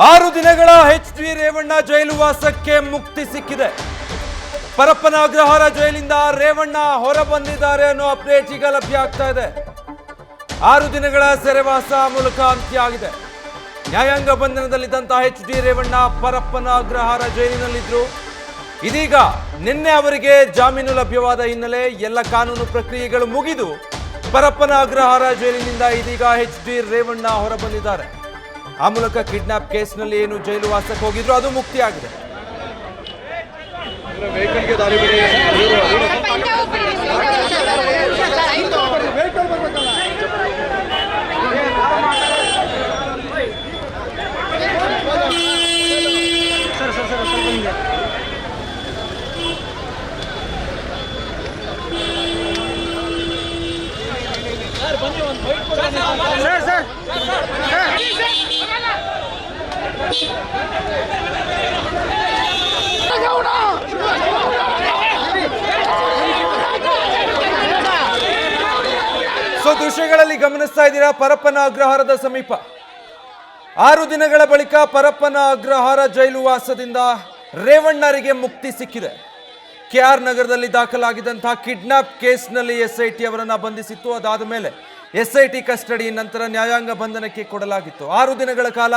6 ದಿನಗಳ ಎಚ್.ಡಿ. ರೇವಣ್ಣ ಜೈಲು ವಾಸಕ್ಕೆ ಮುಕ್ತಿ ಸಿಕ್ಕಿದೆ. ಪರಪ್ಪನ ಅಗ್ರಹಾರ ಜೈಲಿಂದ ರೇವಣ್ಣ ಹೊರ ಬಂದಿದ್ದಾರೆ ಅನ್ನೋ ಅಪ್ಡೇಟ್ ಈಗ ಲಭ್ಯ ಆಗ್ತಾ ಇದೆ. 6 ದಿನಗಳ ಸೆರೆವಾಸ ಮೂಲಕ ಅಂತ್ಯ ಆಗಿದೆ. ನ್ಯಾಯಾಂಗ ಬಂಧನದಲ್ಲಿದ್ದಂತಹ ಎಚ್.ಡಿ. ರೇವಣ್ಣ ಪರಪ್ಪನ ಅಗ್ರಹಾರ ಜೈಲಿನಲ್ಲಿದ್ರು. ಇದೀಗ ನಿನ್ನೆ ಅವರಿಗೆ ಜಾಮೀನು ಲಭ್ಯವಾದ ಹಿನ್ನೆಲೆ ಎಲ್ಲ ಕಾನೂನು ಪ್ರಕ್ರಿಯೆಗಳು ಮುಗಿದು ಪರಪ್ಪನ ಅಗ್ರಹಾರ ಜೈಲಿನಿಂದ ಇದೀಗ ಎಚ್.ಡಿ. ರೇವಣ್ಣ ಹೊರ ಬಂದಿದ್ದಾರೆ. ಆ ಮೂಲಕ ಕಿಡ್ನಾಪ್ ಕೇಸ್ನಲ್ಲಿ ಏನು ಜೈಲು ವಾಸಕ್ಕೆ ಹೋಗಿದ್ರು ಅದು ಮುಕ್ತಿಯಾಗಿದೆ. ದೃಶ್ಯಗಳಲ್ಲಿ ಗಮನಿಸ್ತಾ ಇದ್ದೀರಾ, ಪರಪ್ಪನ ಅಗ್ರಹಾರದ ಸಮೀಪ 6 ದಿನಗಳ ಬಳಿಕ ಪರಪ್ಪನ ಅಗ್ರಹಾರ ಜೈಲು ವಾಸದಿಂದ ರೇವಣ್ಣರಿಗೆ ಮುಕ್ತಿ ಸಿಕ್ಕಿದೆ. KR ನಗರದಲ್ಲಿ ದಾಖಲಾಗಿದ್ದಂತಹ ಕಿಡ್ನಾಪ್ ಕೇಸ್ನಲ್ಲಿ SIT ಅವರನ್ನ ಬಂಧಿಸಿತ್ತು. ಅದಾದ ಮೇಲೆ SIT ಕಸ್ಟಡಿ ನಂತರ ನ್ಯಾಯಾಂಗ ಬಂಧನಕ್ಕೆ ಕೊಡಲಾಗಿತ್ತು. 6 ದಿನಗಳ ಕಾಲ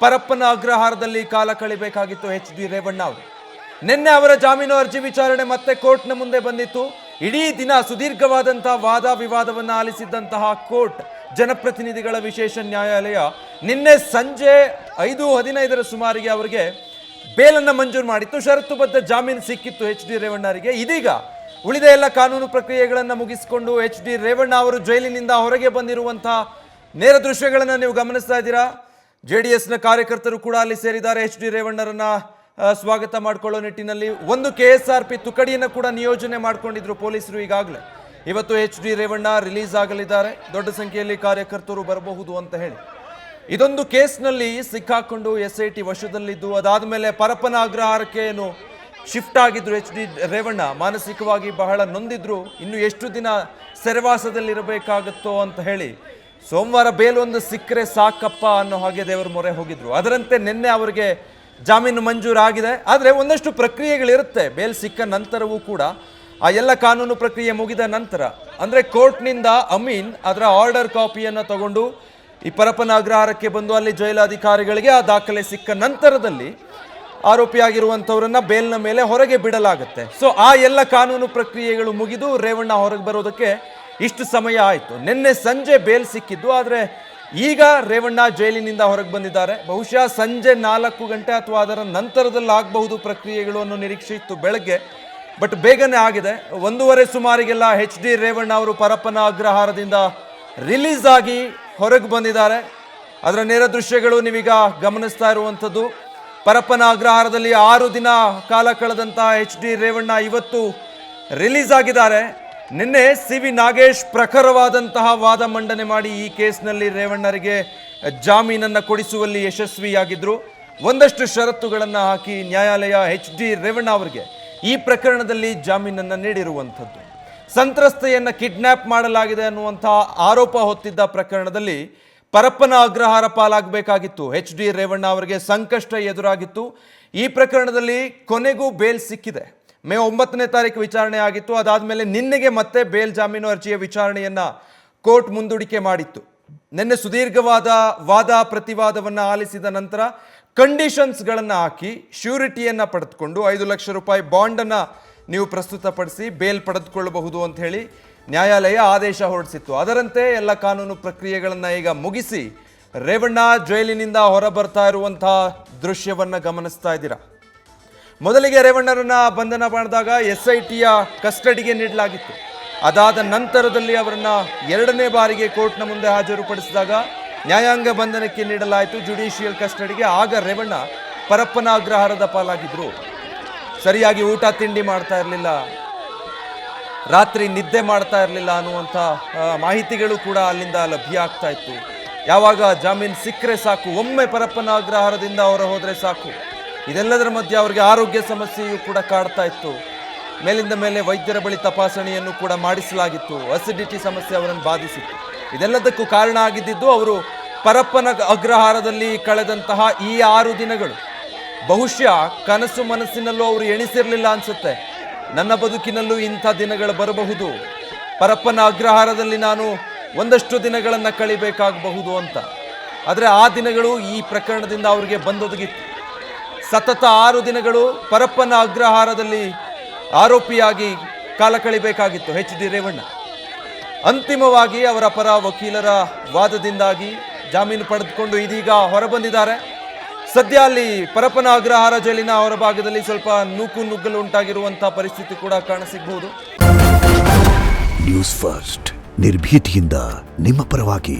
ಪರಪ್ಪನ ಅಗ್ರಹಾರದಲ್ಲಿ ಕಾಲ ಕಳಿಬೇಕಾಗಿತ್ತು ಎಚ್.ಡಿ. ರೇವಣ್ಣ ಅವರು. ನಿನ್ನೆ ಅವರ ಜಾಮೀನು ಅರ್ಜಿ ವಿಚಾರಣೆ ಮತ್ತೆ ಕೋರ್ಟ್ನ ಮುಂದೆ ಬಂದಿತ್ತು. ಇಡೀ ದಿನ ಸುದೀರ್ಘವಾದಂತಹ ವಾದ ವಿವಾದವನ್ನು ಆಲಿಸಿದ್ದಂತಹ ಕೋರ್ಟ್ ಜನಪ್ರತಿನಿಧಿಗಳ ವಿಶೇಷ ನ್ಯಾಯಾಲಯ ನಿನ್ನೆ ಸಂಜೆ 5:15 ಸುಮಾರಿಗೆ ಅವರಿಗೆ ಬೇಲನ್ನು ಮಂಜೂರು ಮಾಡಿತ್ತು. ಷರತ್ತುಬದ್ಧ ಜಾಮೀನು ಸಿಕ್ಕಿತ್ತು ಎಚ್.ಡಿ. ರೇವಣ್ಣರಿಗೆ. ಇದೀಗ ಉಳಿದ ಎಲ್ಲ ಕಾನೂನು ಪ್ರಕ್ರಿಯೆಗಳನ್ನು ಮುಗಿಸಿಕೊಂಡು ಎಚ್.ಡಿ. ರೇವಣ್ಣ ಅವರು ಜೈಲಿನಿಂದ ಹೊರಗೆ ಬಂದಿರುವಂತಹ ನೇರ ದೃಶ್ಯಗಳನ್ನು ನೀವು ಗಮನಿಸ್ತಾ ಇದ್ದೀರಾ. JDSನ ಕಾರ್ಯಕರ್ತರು ಕೂಡ ಅಲ್ಲಿ ಸೇರಿದ್ದಾರೆ. ಎಚ್.ಡಿ. ರೇವಣ್ಣರನ್ನ ಸ್ವಾಗತ ಮಾಡಿಕೊಳ್ಳೋ ನಿಟ್ಟಿನಲ್ಲಿ ಒಂದು KSRP ತುಕಡಿಯನ್ನು ಕೂಡ ನಿಯೋಜನೆ ಮಾಡಿಕೊಂಡಿದ್ರು ಪೊಲೀಸರು. ಈಗಾಗಲೇ ಇವತ್ತು ಎಚ್.ಡಿ. ರೇವಣ್ಣ ರಿಲೀಸ್ ಆಗಲಿದ್ದಾರೆ. ದೊಡ್ಡ ಸಂಖ್ಯೆಯಲ್ಲಿ ಕಾರ್ಯಕರ್ತರು ಬರಬಹುದು ಅಂತ ಹೇಳಿ ಇದೊಂದು ಕೇಸ್ನಲ್ಲಿ ಸಿಕ್ಕಾಕೊಂಡು SIT ವಶದಲ್ಲಿದ್ದು ಅದಾದ ಮೇಲೆ ಪರಪ್ಪನ ಅಗ್ರಹಾರಕ್ಕೆ ಏನು ಶಿಫ್ಟ್ ಆಗಿದ್ರು ಎಚ್.ಡಿ. ರೇವಣ್ಣ. ಮಾನಸಿಕವಾಗಿ ಬಹಳ ನೊಂದಿದ್ರು. ಇನ್ನು ಎಷ್ಟು ದಿನ ಸೆರೆವಾಸದಲ್ಲಿರಬೇಕಾಗುತ್ತೋ ಅಂತ ಹೇಳಿ ಸೋಮವಾರ ಬೇಲೊಂದು ಸಿಕ್ಕರೆ ಸಾಕಪ್ಪ ಅನ್ನೋ ಹಾಗೆ ದೇವರ ಮೊರೆ ಹೋಗಿದ್ರು. ಅದರಂತೆ ನಿನ್ನೆ ಅವರಿಗೆ ಜಾಮೀನು ಮಂಜೂರಾಗಿದೆ. ಆದರೆ ಒಂದಷ್ಟು ಪ್ರಕ್ರಿಯೆಗಳಿರುತ್ತೆ ಬೇಲ್ ಸಿಕ್ಕ ನಂತರವೂ ಕೂಡ. ಆ ಎಲ್ಲ ಕಾನೂನು ಪ್ರಕ್ರಿಯೆ ಮುಗಿದ ನಂತರ ಅಂದರೆ ಕೋರ್ಟ್ನಿಂದ ಅಮೀನ್ ಅದರ ಆರ್ಡರ್ ಕಾಪಿಯನ್ನು ತಗೊಂಡು ಈ ಪರಪ್ಪನ ಅಗ್ರಹಾರಕ್ಕೆ ಬಂದು ಅಲ್ಲಿ ಜೈಲಾಧಿಕಾರಿಗಳಿಗೆ ಆ ದಾಖಲೆ ಸಿಕ್ಕ ನಂತರದಲ್ಲಿ ಆರೋಪಿಯಾಗಿರುವಂಥವ್ರನ್ನ ಬೇಲ್ನ ಮೇಲೆ ಹೊರಗೆ ಬಿಡಲಾಗುತ್ತೆ. ಸೊ ಆ ಎಲ್ಲ ಕಾನೂನು ಪ್ರಕ್ರಿಯೆಗಳು ಮುಗಿದು ರೇವಣ್ಣ ಹೊರಗೆ ಬರೋದಕ್ಕೆ ಇಷ್ಟು ಸಮಯ ಆಯಿತು. ನಿನ್ನೆ ಸಂಜೆ ಬೇಲ್ ಸಿಕ್ಕಿದ್ದು. ಆದರೆ ಈಗ ರೇವಣ್ಣ ಜೈಲಿನಿಂದ ಹೊರಗೆ ಬಂದಿದ್ದಾರೆ. ಬಹುಶಃ ಸಂಜೆ 4 ಗಂಟೆ ಅಥವಾ ಅದರ ನಂತರದಲ್ಲಿ ಆಗಬಹುದು ಪ್ರಕ್ರಿಯೆಗಳು ಅನ್ನೋ ನಿರೀಕ್ಷೆ ಇತ್ತು ಬೆಳಗ್ಗೆ. ಬಟ್ ಬೇಗನೆ ಆಗಿದೆ. 1:15 ಸುಮಾರಿಗೆಲ್ಲ ಎಚ್.ಡಿ. ರೇವಣ್ಣ ಅವರು ಪರಪ್ಪನ ಅಗ್ರಹಾರದಿಂದ ರಿಲೀಸ್ ಆಗಿ ಹೊರಗೆ ಬಂದಿದ್ದಾರೆ. ಅದರ ನೇರ ದೃಶ್ಯಗಳು ನೀವೀಗ ಗಮನಿಸ್ತಾ ಇರುವಂಥದ್ದು. ಪರಪ್ಪನ ಅಗ್ರಹಾರದಲ್ಲಿ 6 ದಿನ ಕಾಲ ಕಳೆದಂತಹ ಎಚ್.ಡಿ. ರೇವಣ್ಣ ಇವತ್ತು ರಿಲೀಸ್ ಆಗಿದ್ದಾರೆ. ನಿನ್ನೆ CV ನಾಗೇಶ್ ಪ್ರಖರವಾದಂತಹ ವಾದ ಮಂಡನೆ ಮಾಡಿ ಈ ಕೇಸ್ನಲ್ಲಿ ರೇವಣ್ಣರಿಗೆ ಜಾಮೀನನ್ನು ಕೊಡಿಸುವಲ್ಲಿ ಯಶಸ್ವಿಯಾಗಿದ್ದರು. ಒಂದಷ್ಟು ಷರತ್ತುಗಳನ್ನು ಹಾಕಿ ನ್ಯಾಯಾಲಯ ಎಚ್.ಡಿ. ರೇವಣ್ಣ ಅವರಿಗೆ ಈ ಪ್ರಕರಣದಲ್ಲಿ ಜಾಮೀನನ್ನು ನೀಡಿರುವಂಥದ್ದು. ಸಂತ್ರಸ್ತೆಯನ್ನು ಕಿಡ್ನ್ಯಾಪ್ ಮಾಡಲಾಗಿದೆ ಅನ್ನುವಂತಹ ಆರೋಪ ಹೊತ್ತಿದ್ದ ಪ್ರಕರಣದಲ್ಲಿ ಪರಪ್ಪನ ಅಗ್ರಹಾರ ಪಾಲಾಗಬೇಕಾಗಿತ್ತು. ಎಚ್.ಡಿ. ರೇವಣ್ಣ ಅವರಿಗೆ ಸಂಕಷ್ಟ ಎದುರಾಗಿತ್ತು. ಈ ಪ್ರಕರಣದಲ್ಲಿ ಕೊನೆಗೂ ಬೇಲ್ ಸಿಕ್ಕಿದೆ. ಮೇ 9ನೇ ತಾರೀಕು ವಿಚಾರಣೆ ಆಗಿತ್ತು. ಅದಾದಮೇಲೆ ನಿನ್ನೆಗೆ ಮತ್ತೆ ಬೇಲ್ ಜಾಮೀನು ಅರ್ಜಿಯ ವಿಚಾರಣೆಯನ್ನು ಕೋರ್ಟ್ ಮುಂದೂಡಿಕೆ ಮಾಡಿತ್ತು. ನಿನ್ನೆ ಸುದೀರ್ಘವಾದ ವಾದ ಪ್ರತಿವಾದವನ್ನು ಆಲಿಸಿದ ನಂತರ ಕಂಡೀಷನ್ಸ್ಗಳನ್ನು ಹಾಕಿ ಶ್ಯೂರಿಟಿಯನ್ನು ಪಡೆದುಕೊಂಡು 5 ಲಕ್ಷ ರೂಪಾಯಿ ಬಾಂಡನ್ನು ನೀವು ಪ್ರಸ್ತುತಪಡಿಸಿ ಬೇಲ್ ಪಡೆದುಕೊಳ್ಳಬಹುದು ಅಂತ ಹೇಳಿ ನ್ಯಾಯಾಲಯ ಆದೇಶ ಹೊರಡಿಸಿತ್ತು. ಅದರಂತೆ ಎಲ್ಲ ಕಾನೂನು ಪ್ರಕ್ರಿಯೆಗಳನ್ನು ಈಗ ಮುಗಿಸಿ ರೇವಣ್ಣ ಜೈಲಿನಿಂದ ಹೊರ ಬರ್ತಾ ಇರುವಂತಹ ದೃಶ್ಯವನ್ನು ಗಮನಿಸ್ತಾ ಇದ್ದೀರಾ. ಮೊದಲಿಗೆ ರೇವಣ್ಣರನ್ನ ಬಂಧನ ಮಾಡಿದಾಗ SITಯ ಕಸ್ಟಡಿಗೆ ನೀಡಲಾಗಿತ್ತು. ಅದಾದ ನಂತರದಲ್ಲಿ ಅವರನ್ನ 2ನೇ ಬಾರಿಗೆ ಕೋರ್ಟ್ನ ಮುಂದೆ ಹಾಜರುಪಡಿಸಿದಾಗ ನ್ಯಾಯಾಂಗ ಬಂಧನಕ್ಕೆ ನೀಡಲಾಯಿತು, ಜುಡಿಷಿಯಲ್ ಕಸ್ಟಡಿಗೆ. ಆಗ ರೇವಣ್ಣ ಪರಪ್ಪನ ಅಗ್ರಹಾರದ ಪಾಲಾಗಿದ್ರು. ಸರಿಯಾಗಿ ಊಟ ತಿಂಡಿ ಮಾಡ್ತಾ ಇರಲಿಲ್ಲ, ರಾತ್ರಿ ನಿದ್ದೆ ಮಾಡ್ತಾ ಇರಲಿಲ್ಲ ಅನ್ನುವಂಥ ಮಾಹಿತಿಗಳು ಕೂಡ ಅಲ್ಲಿಂದ ಲಭ್ಯ ಆಗ್ತಾ ಇತ್ತು. ಯಾವಾಗ ಜಾಮೀನು ಸಿಕ್ಕರೆ ಸಾಕು, ಒಮ್ಮೆ ಪರಪ್ಪನ ಅಗ್ರಹಾರದಿಂದ ಹೊರ ಹೋದರೆ ಸಾಕು. ಇದೆಲ್ಲದರ ಮಧ್ಯೆ ಅವರಿಗೆ ಆರೋಗ್ಯ ಸಮಸ್ಯೆಯೂ ಕೂಡ ಕಾಡ್ತಾ ಇತ್ತು. ಮೇಲಿಂದ ಮೇಲೆ ವೈದ್ಯರ ಬಳಿ ತಪಾಸಣೆಯನ್ನು ಕೂಡ ಮಾಡಿಸಲಾಗಿತ್ತು. ಅಸಿಡಿಟಿ ಸಮಸ್ಯೆ ಅವರನ್ನು ಬಾಧಿಸಿತ್ತು. ಇದೆಲ್ಲದಕ್ಕೂ ಕಾರಣ ಆಗಿದ್ದು ಅವರು ಪರಪ್ಪನ ಅಗ್ರಹಾರದಲ್ಲಿ ಕಳೆದಂತಹ ಈ 6 ದಿನಗಳು ಬಹುಶಃ ಕನಸು ಮನಸ್ಸಿನಲ್ಲೂ ಅವರು ಎಣಿಸಿರಲಿಲ್ಲ ಅನ್ಸುತ್ತೆ. ನನ್ನ ಬದುಕಿನಲ್ಲೂ ಇಂಥ ದಿನಗಳು ಬರಬಹುದು, ಪರಪ್ಪನ ಅಗ್ರಹಾರದಲ್ಲಿ ನಾನು ಒಂದಷ್ಟು ದಿನಗಳನ್ನು ಕಳಿಬೇಕಾಗಬಹುದು ಅಂತ. ಆದರೆ ಆ ದಿನಗಳು ಈ ಪ್ರಕರಣದಿಂದ ಅವರಿಗೆ ಬಂದೊದಗಿತ್ತು. ಸತತ 6 ದಿನಗಳು ಪರಪ್ಪನ ಅಗ್ರಹಾರದಲ್ಲಿ ಆರೋಪಿಯಾಗಿ ಕಾಲ ಕಳಿಬೇಕಾಗಿತ್ತು ಎಚ್.ಡಿ. ರೇವಣ್ಣ. ಅಂತಿಮವಾಗಿ ಅವರ ಪರ ವಕೀಲರ ವಾದದಿಂದಾಗಿ ಜಾಮೀನು ಪಡೆದುಕೊಂಡು ಇದೀಗ ಹೊರಬಂದಿದ್ದಾರೆ. ಸದ್ಯ ಅಲ್ಲಿ ಪರಪ್ಪನ ಅಗ್ರಹಾರ ಜೈಲಿನ ಹೊರಭಾಗದಲ್ಲಿ ಸ್ವಲ್ಪ ನುಗ್ಗಲು ಉಂಟಾಗಿರುವಂತಹ ಪರಿಸ್ಥಿತಿ ಕೂಡ ಕಾಣಸಿಗಬಹುದು. ನ್ಯೂಸ್ ಫಸ್ಟ್ ನಿರ್ಭೀತಿಯಿಂದ ನಿಮ್ಮ ಪರವಾಗಿ.